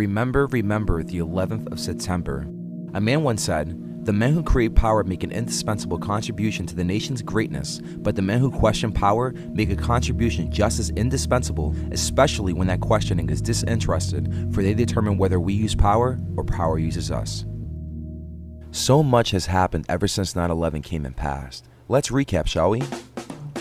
Remember the 11th of September. A man once said, "The men who create power make an indispensable contribution to the nation's greatness, but the men who question power make a contribution just as indispensable, especially when that questioning is disinterested, for they determine whether we use power or power uses us." So much has happened ever since 9/11 came and passed. Let's recap, shall we?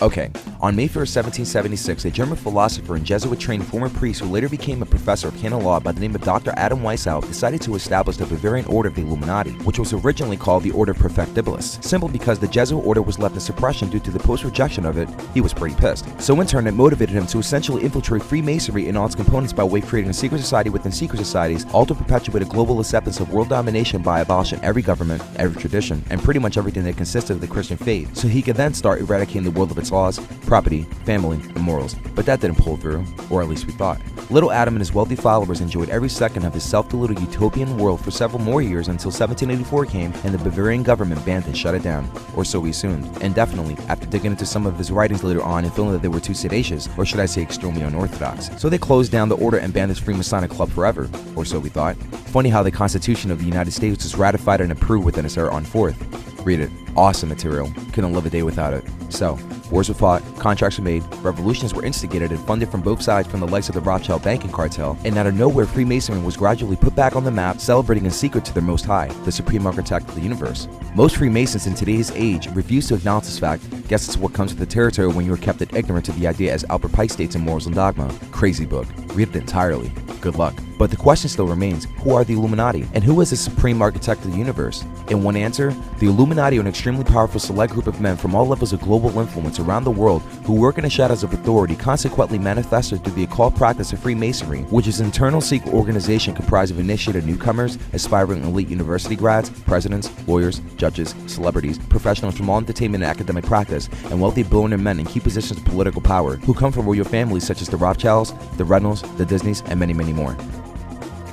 Okay, on May 1st, 1776, a German philosopher and Jesuit-trained former priest who later became a professor of canon law by the name of Dr. Adam Weishaupt decided to establish the Bavarian Order of the Illuminati, which was originally called the Order Perfectibilis. Simply because the Jesuit order was left in suppression due to the post-rejection of it, he was pretty pissed. So in turn, it motivated him to essentially infiltrate Freemasonry and all its components by way of creating a secret society within secret societies, all to perpetuate a global acceptance of world domination by abolishing every government, every tradition, and pretty much everything that consisted of the Christian faith, so he could then start eradicating the world of its laws, property, family, and morals. But that didn't pull through, or at least we thought. Little Adam and his wealthy followers enjoyed every second of his self-deluded utopian world for several more years until 1784 came and the Bavarian government banned and shut it down, or so we assumed. And definitely, after digging into some of his writings later on and feeling that they were too seditious, or should I say extremely unorthodox. So they closed down the order and banned his Freemasonic club forever, or so we thought. Funny how the Constitution of the United States was ratified and approved within its era on 4th. Read it. Awesome material. Couldn't live a day without it. So, wars were fought, contracts were made, revolutions were instigated and funded from both sides from the likes of the Rothschild banking cartel, and out of nowhere Freemasonry was gradually put back on the map, celebrating in secret to their Most High, the supreme architect of the universe. Most Freemasons in today's age refuse to acknowledge this fact. Guess it's what comes with the territory when you are kept ignorant to the idea, as Albert Pike states in Morals and Dogma. Crazy book. Read it entirely. Good luck. But the question still remains, who are the Illuminati? And who is the supreme architect of the universe? In one answer, the Illuminati are an extremely powerful select group of men from all levels of global influence around the world who work in the shadows of authority, consequently manifested through the occult practice of Freemasonry, which is an internal secret organization comprised of initiated newcomers, aspiring elite university grads, presidents, lawyers, judges, celebrities, professionals from all entertainment and academic practice, and wealthy billionaire men in key positions of political power who come from royal families such as the Rothschilds, the Reynolds, the Disneys, and many, many more.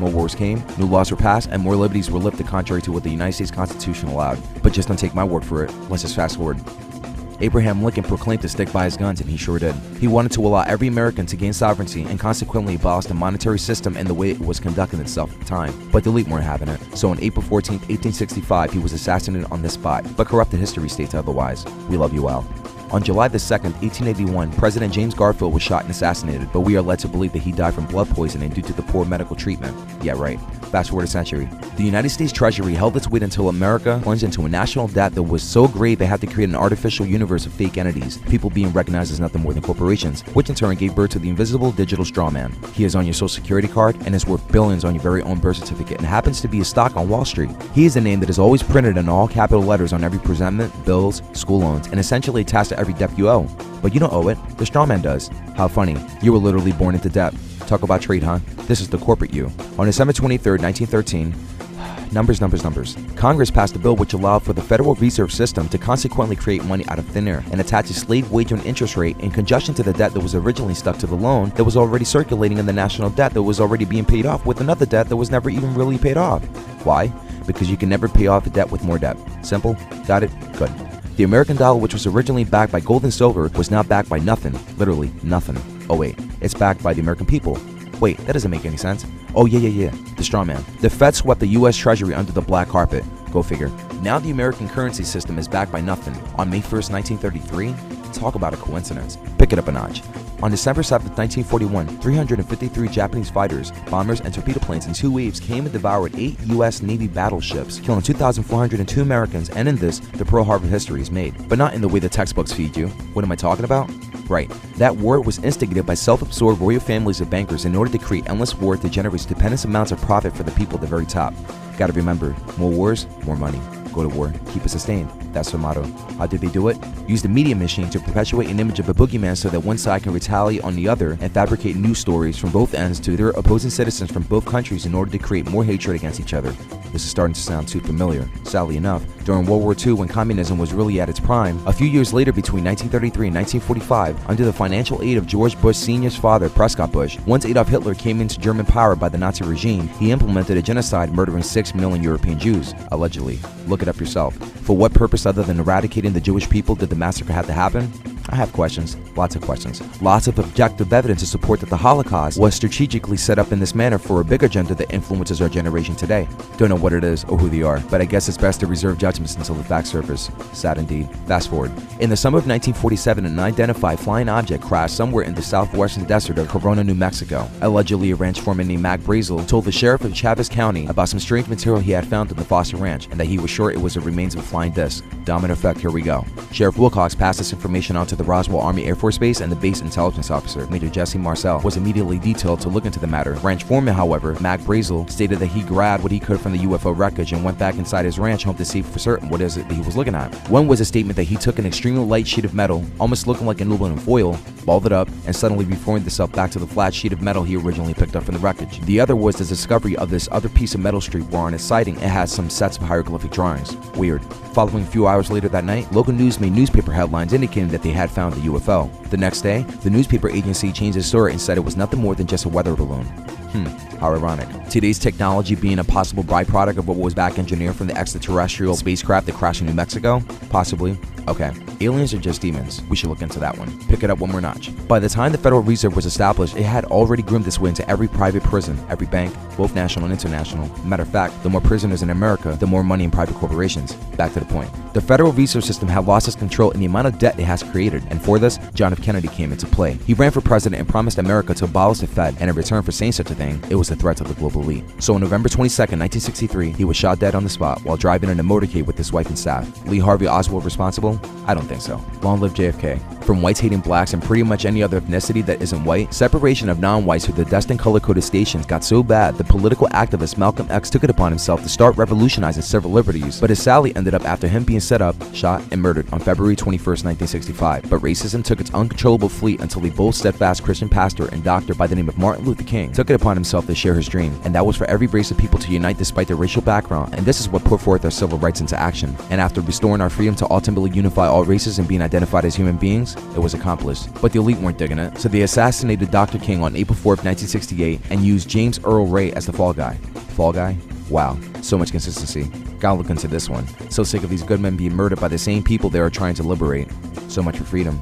More wars came, new laws were passed, and more liberties were lifted contrary to what the United States Constitution allowed. But just don't take my word for it, let's just fast forward. Abraham Lincoln proclaimed to stick by his guns, and he sure did. He wanted to allow every American to gain sovereignty and consequently abolish the monetary system and the way it was conducting itself at the time. But the elite weren't having it. So on April 14, 1865, he was assassinated on the spot, but corrupted history states otherwise. We love you all. On July 2nd, 1881, President James Garfield was shot and assassinated, but we are led to believe that he died from blood poisoning due to the poor medical treatment. Yeah, right. Fast forward a century. The United States Treasury held its weight until America plunged into a national debt that was so great they had to create an artificial universe of fake entities, people being recognized as nothing more than corporations, which in turn gave birth to the invisible digital straw man. He is on your social security card and is worth billions on your very own birth certificate and happens to be a stock on Wall Street. He is a name that is always printed in all capital letters on every presentment, bills, school loans, and essentially attached to every debt you owe. But you don't owe it, the straw man does. How funny, you were literally born into debt. Talk about trade, huh? This is the corporate you. On December 23rd, 1913, numbers. Congress passed a bill which allowed for the Federal Reserve System to consequently create money out of thin air and attach a slave wage and interest rate in conjunction to the debt that was originally stuck to the loan that was already circulating in the national debt that was already being paid off with another debt that was never even really paid off. Why? Because you can never pay off a debt with more debt. Simple? Got it? Good. The American dollar, which was originally backed by gold and silver, was now backed by nothing. Literally nothing. Oh wait, it's backed by the American people. Wait, that doesn't make any sense. Oh yeah. The straw man. The Fed swept the US Treasury under the black carpet. Go figure. Now the American currency system is backed by nothing. On May 1st, 1933, talk about a coincidence. Pick it up a notch. On December 7th, 1941, 353 Japanese fighters, bombers, and torpedo planes in two waves came and devoured 8 U.S. Navy battleships, killing 2,402 Americans, and in this, the Pearl Harbor history is made. But not in the way the textbooks feed you. What am I talking about? Right. That war was instigated by self-absorbed royal families of bankers in order to create endless war that generates stupendous amounts of profit for the people at the very top. Gotta remember, more wars, more money. Go to war, keep it sustained. That's their motto. How did they do it? Use the media machine to perpetuate an image of a boogeyman so that one side can retaliate on the other and fabricate news stories from both ends to their opposing citizens from both countries in order to create more hatred against each other. This is starting to sound too familiar. Sadly enough, during World War II, when communism was really at its prime, a few years later between 1933 and 1945, under the financial aid of George Bush Sr.'s father, Prescott Bush, once Adolf Hitler came into German power by the Nazi regime, he implemented a genocide murdering 6 million European Jews, allegedly. Look it up yourself. For what purpose other than eradicating the Jewish people did the massacre have to happen? I have questions, lots of questions, lots of objective evidence to support that the Holocaust was strategically set up in this manner for a big agenda that influences our generation today. Don't know what it is or who they are, but I guess it's best to reserve judgments until the facts surface. Sad indeed. Fast forward. In the summer of 1947, an unidentified flying object crashed somewhere in the southwestern desert of Corona, New Mexico. Allegedly, a ranch foreman named Mac Brazel told the sheriff of Chavez County about some strange material he had found in the Foster Ranch and that he was sure it was the remains of a flying disc. Domino effect, here we go. Sheriff Wilcox passed this information on to the Roswell Army Air Force Base, and the base intelligence officer, Major Jesse Marcel, was immediately detailed to look into the matter. Ranch foreman, however, Mac Brazel, stated that he grabbed what he could from the UFO wreckage and went back inside his ranch home to see for certain what is it that he was looking at. One was a statement that he took an extremely light sheet of metal, almost looking like an aluminum foil, balled it up, and suddenly reformed itself back to the flat sheet of metal he originally picked up from the wreckage. The other was the discovery of this other piece of metal strip where on its siding it has some sets of hieroglyphic drawings. Weird. Following a few hours later that night, local news made newspaper headlines indicating that they had found the UFO. The next day, the newspaper agency changed its story and said it was nothing more than just a weather balloon. How ironic. Today's technology being a possible byproduct of what was back engineered from the extraterrestrial spacecraft that crashed in New Mexico? Possibly. Okay, aliens are just demons. We should look into that one. Pick it up one more notch. By the time the Federal Reserve was established, it had already groomed its way into every private prison, every bank, both national and international. Matter of fact, the more prisoners in America, the more money in private corporations. Back to the point. The Federal Reserve System had lost its control in the amount of debt it has created, and for this, John F. Kennedy came into play. He ran for president and promised America to abolish the Fed, and in return for saying such a thing, it was a threat to the global elite. So on November 22nd, 1963, he was shot dead on the spot while driving in a motorcade with his wife and staff. Lee Harvey Oswald responsible? I don't think so. Long live JFK. From whites hating blacks and pretty much any other ethnicity that isn't white, separation of non-whites through the destined color-coded stations got so bad the political activist Malcolm X took it upon himself to start revolutionizing civil liberties, but his sally ended up after him being set up, shot, and murdered on February 21st, 1965. But racism took its uncontrollable fleet until a bold, steadfast Christian pastor and doctor by the name of Martin Luther King took it upon himself to share his dream, and that was for every race of people to unite despite their racial background, and this is what put forth our civil rights into action. And after restoring our freedom to ultimately unify all races and being identified as human beings, it was accomplished. But the elite weren't digging it, so they assassinated Dr. King on April 4th, 1968, and used James Earl Ray as the fall guy. Fall guy? Wow, so much consistency. Gotta look into this one. So sick of these good men being murdered by the same people they are trying to liberate. So much for freedom.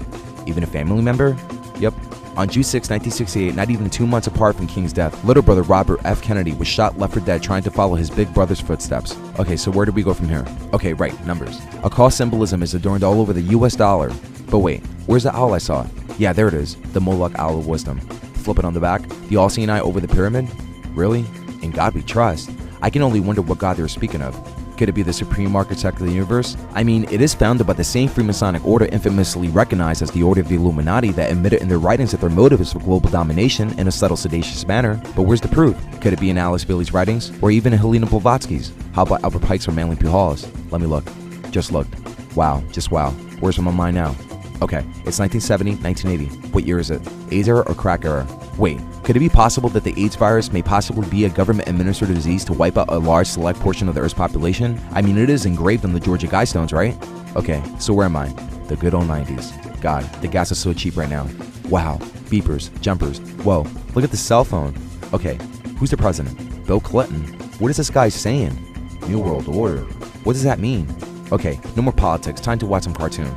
Even a family member? Yep. On June 6, 1968, not even 2 months apart from King's death, little brother Robert F. Kennedy was shot left for dead trying to follow his big brother's footsteps. Okay, so where do we go from here? Okay, right, numbers. Occult symbolism is adorned all over the US dollar. But wait, where's the owl I saw? Yeah, there it is, the Moloch Owl of Wisdom. Flip it on the back, the all-seeing eye over the pyramid? Really? In God we trust. I can only wonder what God they were speaking of. Could it be the supreme architect of the universe? I mean, it is founded by the same Freemasonic order infamously recognized as the Order of the Illuminati that admitted in their writings that their motive is for global domination in a subtle, sedacious manner. But where's the proof? Could it be in Alice Bailey's writings? Or even in Helena Blavatsky's? How about Albert Pike's or Manly P. Hall's? Let me look. Just looked. Wow, just wow. Where's my mind now? Okay, it's 1970, 1980. What year is it? AIDS era or crack era? Wait, could it be possible that the AIDS virus may possibly be a government-administered disease to wipe out a large select portion of the Earth's population? I mean, it is engraved on the Georgia Guidestones, right? Okay, so where am I? The good old 90s. God, the gas is so cheap right now. Wow, beepers, jumpers. Whoa, look at the cell phone. Okay, who's the president? Bill Clinton. What is this guy saying? New World Order. What does that mean? Okay, no more politics, time to watch some cartoon.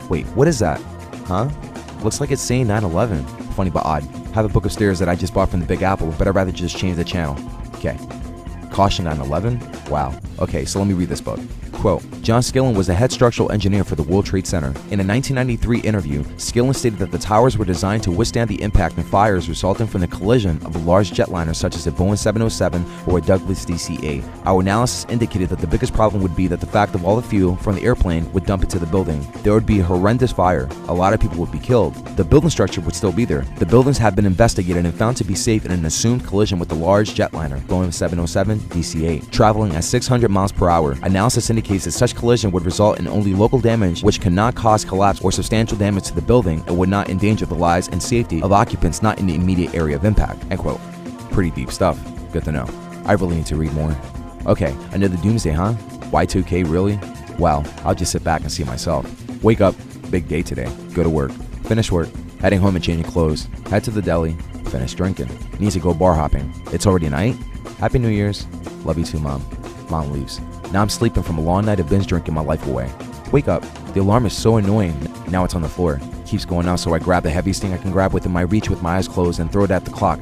Wait, what is that? Huh? Looks like it's saying 9/11. Funny but odd. Have a book of stairs that I just bought from the Big Apple, but I'd rather just change the channel. Okay. Caution 9/11? Wow. Okay, so let me read this book. Quote, John Skillen was the head structural engineer for the World Trade Center. In a 1993 interview, Skillen stated that the towers were designed to withstand the impact and fires resulting from the collision of a large jetliner such as a Boeing 707 or a Douglas DC-8. Our analysis indicated that the biggest problem would be that the fact of all the fuel from the airplane would dump into the building. There would be a horrendous fire. A lot of people would be killed. The building structure would still be there. The buildings have been investigated and found to be safe in an assumed collision with the large jetliner, Boeing 707 DC-8, traveling at 600 miles per hour. Analysis indicates that such collision would result in only local damage which cannot cause collapse or substantial damage to the building and would not endanger the lives and safety of occupants not in the immediate area of impact. End quote. Pretty deep stuff. Good to know. I really need to read more. Okay, another doomsday, huh? Y2K, really? Well, I'll just sit back and see myself. Wake up, big day today. Go to work. Finish work. Heading home and changing clothes. Head to the deli. Finish drinking. Needs to go bar hopping. It's already night. Happy New Year's. Love you too, Mom. Mom leaves. Now I'm sleeping from a long night of binge drinking my life away. Wake up. The alarm is so annoying. Now it's on the floor. Keeps going up, so I grab the heaviest thing I can grab within my reach with my eyes closed and throw it at the clock.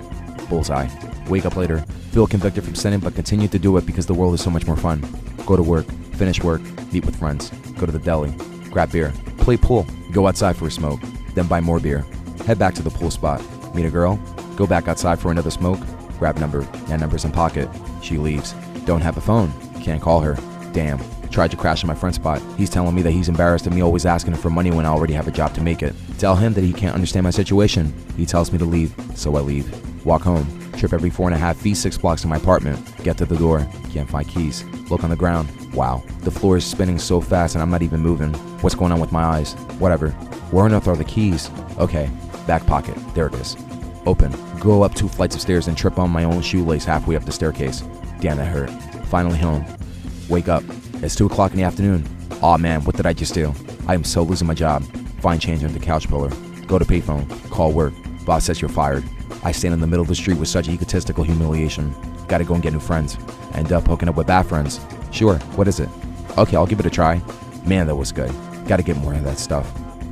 Bullseye. Wake up later. Feel convicted from sinning, but continue to do it because the world is so much more fun. Go to work. Finish work. Meet with friends. Go to the deli. Grab beer. Play pool. Go outside for a smoke. Then buy more beer. Head back to the pool spot. Meet a girl. Go back outside for another smoke. Grab number. That number's in pocket. She leaves. Don't have a phone. Can't call her. Damn. Tried to crash in my friend's spot. He's telling me that he's embarrassed of me always asking him for money when I already have a job to make it. Tell him that he can't understand my situation. He tells me to leave, so I leave. Walk home. Trip every 4.5 feet 6 blocks to my apartment. Get to the door. Can't find keys. Look on the ground. Wow. The floor is spinning so fast and I'm not even moving. What's going on with my eyes? Whatever. Where on earth are the keys? Okay. Back pocket. There it is. Open. Go up 2 flights of stairs and trip on my own shoelace halfway up the staircase. Damn, that hurt. Finally home. Wake up. It's 2 o'clock in the afternoon. Aw man, what did I just do? I am so losing my job. Find change under the couch pillar. Go to payphone. Call work. Boss says you're fired. I stand in the middle of the street with such egotistical humiliation. Gotta go and get new friends. End up hooking up with bad friends. Sure, what is it? Okay, I'll give it a try. Man, that was good. Gotta get more of that stuff.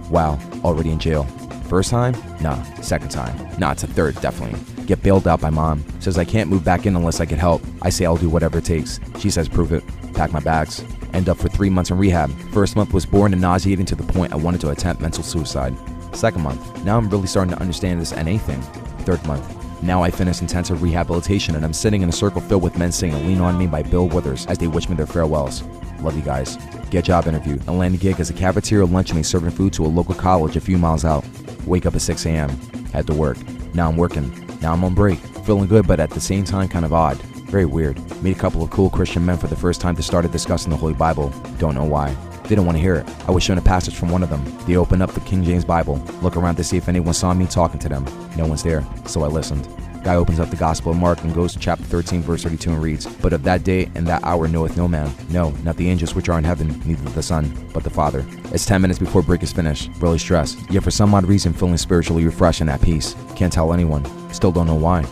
Wow, already in jail. First time? Nah. Second time? Nah, it's a third, definitely. Get bailed out by mom. Says I can't move back in unless I get help. I say I'll do whatever it takes. She says prove it. Pack my bags. End up for 3 months in rehab. First month was boring and nauseating to the point I wanted to attempt mental suicide. Second month, now I'm really starting to understand this NA thing. Third month, now I finish intensive rehabilitation and I'm sitting in a circle filled with men singing Lean On Me by Bill Withers as they wish me their farewells. Love you guys. Get a job interview and land a gig as a cafeteria lunchmate serving food to a local college a few miles out. Wake up at 6 a.m. Head to work. Now I'm working. Now I'm on break. Feeling good but at the same time kind of odd. Very weird. Meet a couple of cool Christian men for the first time that started discussing the Holy Bible. Don't know why. Didn't want to hear it. I was shown a passage from one of them. They opened up the King James Bible. Look around to see if anyone saw me talking to them. No one's there, so I listened. Guy opens up the Gospel of Mark and goes to chapter 13 verse 32 and reads, But of that day and that hour knoweth no man, no, not the angels which are in heaven, neither the Son, but the Father. It's 10 minutes before break is finished. Really stressed, yet for some odd reason feeling spiritually refreshed and at peace. Can't tell anyone. Still don't know why.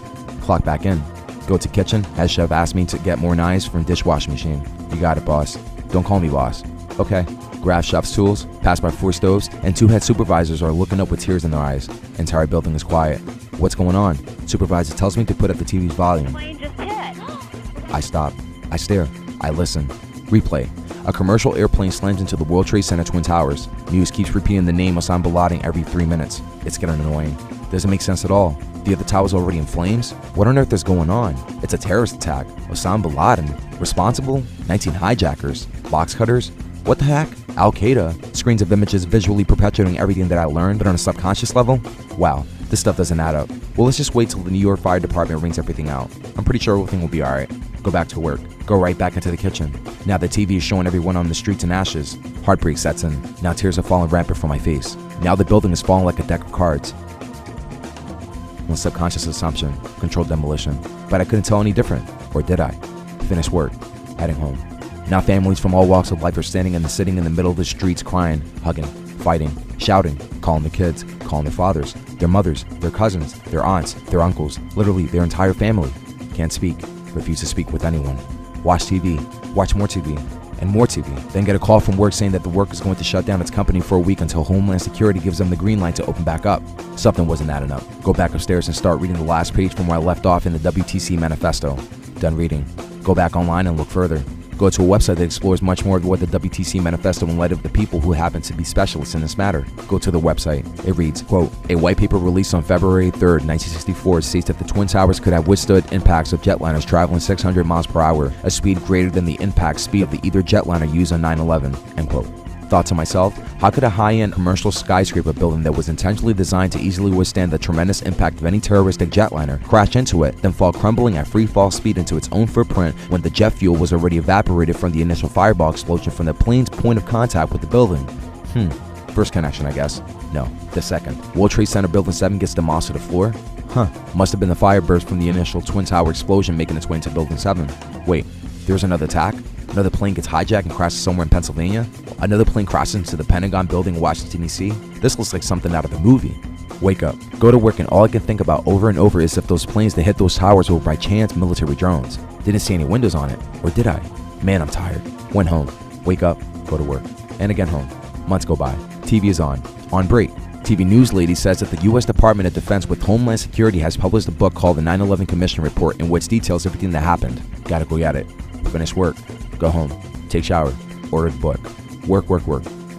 Clock back in. Go to kitchen. Head chef asked me to get more knives from dishwashing machine. You got it, boss. Don't call me boss. Okay. Grab chef's tools, pass by 4 stoves, and 2 head supervisors are looking up with tears in their eyes. Entire building is quiet. What's going on? Supervisor tells me to put up the TV's volume. Plane just hit. I stop. I stare. I listen. Replay. A commercial airplane slams into the World Trade Center Twin Towers. News keeps repeating the name Osama bin Laden every 3 minutes. It's getting annoying. Doesn't make sense at all. The other tower's already in flames? What on earth is going on? It's a terrorist attack. Osama bin Laden. Responsible? 19 hijackers. Box cutters? What the heck? Al-Qaeda. Screens of images visually perpetuating everything that I learned, but on a subconscious level? Wow, this stuff doesn't add up. Well, let's just wait till the New York Fire Department rings everything out. I'm pretty sure everything will be alright. Go back to work. Go right back into the kitchen. Now the TV is showing everyone on the streets in ashes. Heartbreak sets in. Now tears are falling rampant from my face. Now the building is falling like a deck of cards. One subconscious assumption, controlled demolition. But I couldn't tell any different. Or did I? Finished work. Heading home. Now families from all walks of life are standing and sitting in the middle of the streets crying, hugging, fighting, shouting, calling the kids, calling their fathers, their mothers, their cousins, their aunts, their uncles, literally their entire family. Can't speak, refuse to speak with anyone. Watch TV, watch more TV, and more TV. Then get a call from work saying that the work is going to shut down its company for a week until Homeland Security gives them the green light to open back up. Something wasn't adding up. Go back upstairs and start reading the last page from where I left off in the WTC manifesto. Done reading. Go back online and look further. Go to a website that explores much more of what the WTC manifesto in light of the people who happen to be specialists in this matter. Go to the website. It reads, quote, a white paper released on February 3rd, 1964 states that the Twin Towers could have withstood impacts of jetliners traveling 600 miles per hour, a speed greater than the impact speed of the either jetliner used on 9/11, end quote. Thought to myself, how could a high-end commercial skyscraper building that was intentionally designed to easily withstand the tremendous impact of any terroristic jetliner crash into it, then fall crumbling at free fall speed into its own footprint when the jet fuel was already evaporated from the initial fireball explosion from the plane's point of contact with the building? First connection, I guess. No, the second. World Trade Center Building 7 gets demolished to the floor? Must have been the fire burst from the initial Twin Tower explosion making its way into Building 7. Wait, there's another attack? Another plane gets hijacked and crashes somewhere in Pennsylvania? Another plane crashes into the Pentagon building in Washington, D.C.? This looks like something out of a movie. Wake up, go to work, and all I can think about over and over is if those planes that hit those towers were by chance military drones. Didn't see any windows on it, or did I? Man, I'm tired. Went home. Wake up, go to work. And again home. Months go by. TV is on. On break, TV news lady says that the U.S. Department of Defense with Homeland Security has published a book called the 9/11 Commission Report, in which details everything that happened. Gotta go at it. Finish work. Go home. Take shower. Order the book. Work.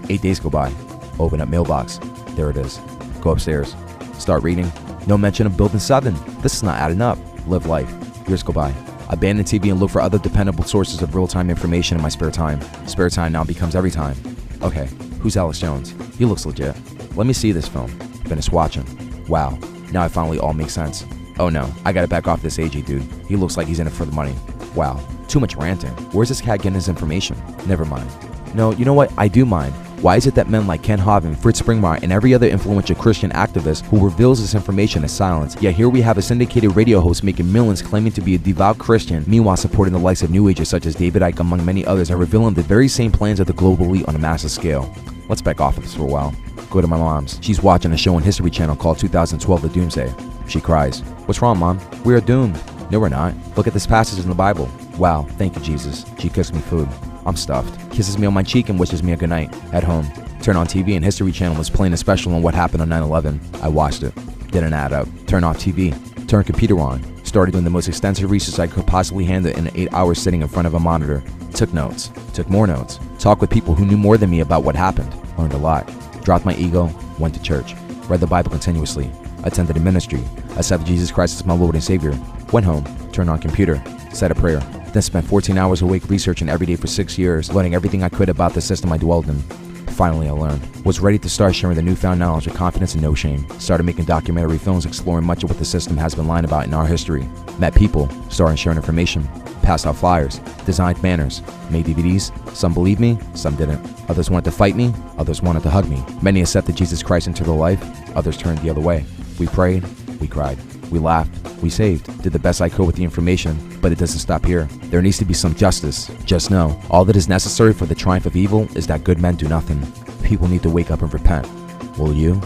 8 days go by. Open up mailbox. There it is. Go upstairs. Start reading. No mention of Building 7. This is not adding up. Live life. Years go by. Abandon TV and look for other dependable sources of real-time information in my spare time. Spare time now becomes every time. Okay, who's Alex Jones? He looks legit. Let me see this film. Finish watching. Wow, now it finally all makes sense. Oh no, I gotta back off this AJ dude. He looks like he's in it for the money. Wow, too much ranting. Where's this cat getting his information? Never mind. No, you know what? I do mind. Why is it that men like Ken Hovind, Fritz Springmeier, and every other influential Christian activist who reveals this information is silenced? Yet here we have a syndicated radio host making millions claiming to be a devout Christian, meanwhile supporting the likes of New Agers such as David Icke among many others and revealing the very same plans of the global elite on a massive scale. Let's back off of this for a while. Go to my mom's. She's watching a show on History Channel called 2012 The Doomsday. She cries. What's wrong, Mom? We are doomed. No, we're not. Look at this passage in the Bible. Wow, thank you, Jesus. She cooks me food. I'm stuffed. Kisses me on my cheek and wishes me a good night. At home. Turn on TV and History Channel was playing a special on what happened on 9/11. I watched it. Didn't add up. Turn off TV. Turn computer on. Started doing the most extensive research I could possibly handle in 8 hours sitting in front of a monitor. Took notes. Took more notes. Talked with people who knew more than me about what happened. Learned a lot. Dropped my ego. Went to church. Read the Bible continuously. Attended a ministry. Accepted Jesus Christ as my Lord and Savior. Went home. Turned on computer. Said a prayer. Then spent 14 hours awake researching every day for 6 years, learning everything I could about the system I dwelled in. Finally, I learned. Was ready to start sharing the newfound knowledge with confidence and no shame. Started making documentary films exploring much of what the system has been lying about in our history. Met people, started sharing information. Passed out flyers, designed banners, made DVDs. Some believed me, some didn't. Others wanted to fight me, others wanted to hug me. Many accepted Jesus Christ into their life, others turned the other way. We prayed, we cried, we laughed, we saved, did the best I could with the information, but it doesn't stop here. There needs to be some justice. Just know, all that is necessary for the triumph of evil is that good men do nothing. People need to wake up and repent. Will you?